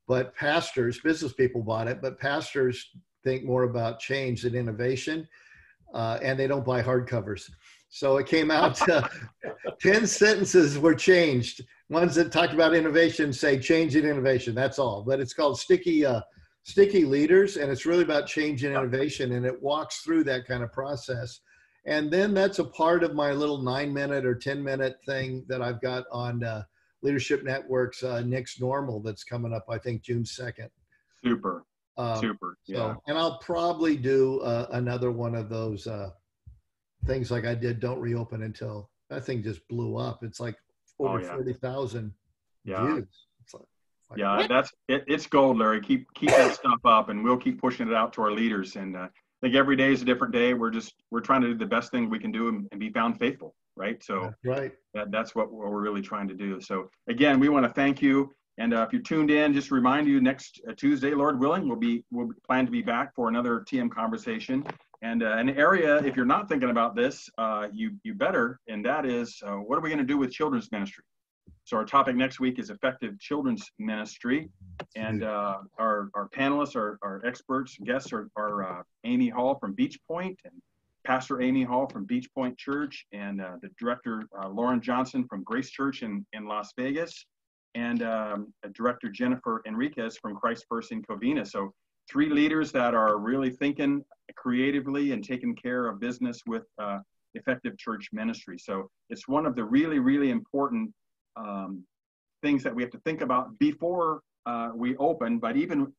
But pastors, business people bought it, but pastors think more about change than innovation, and they don't buy hardcovers. So it came out, 10 sentences were changed. Ones that talked about innovation say change and innovation, that's all. But it's called Sticky Leaders, and it's really about change and innovation, and it walks through that kind of process. And then that's a part of my little 9-minute or 10-minute thing that I've got on Leadership Network's Next Normal that's coming up, I think, June 2nd. Super. Yeah. So, and I'll probably do another one of those things like I did Don't Reopen Until. That thing just blew up. It's like over 40,000 views. It's like, it's gold, Larry. Keep that stuff up, and we'll keep pushing it out to our leaders. And I think every day is a different day. We're trying to do the best thing we can do and be found faithful, right? So that's what we're really trying to do. So again, we want to thank you. And if you're tuned in, just remind you next Tuesday, Lord willing, we'll plan to be back for another TM conversation. And an area, if you're not thinking about this, you better, and that is, what are we going to do with children's ministry? So our topic next week is effective children's ministry. And our panelists, our experts, guests are Amy Hall from Beach Point, and Pastor Amy Hall from Beach Point Church, and the director, Lauren Johnson from Grace Church in Las Vegas, and director Jennifer Enriquez from Christ First in Covina. So 3 leaders that are really thinking creatively and taking care of business with effective church ministry. So it's one of the really, really important things that we have to think about before we open, but even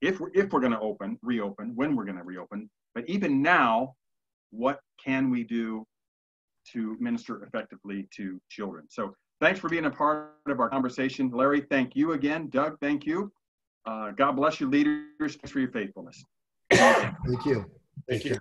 if we're going to reopen, when we're going to reopen, but even now, what can we do to minister effectively to children? So thanks for being a part of our conversation. Larry, thank you again. Doug, thank you. God bless you, leaders. Thanks for your faithfulness. Thank you. Thank you.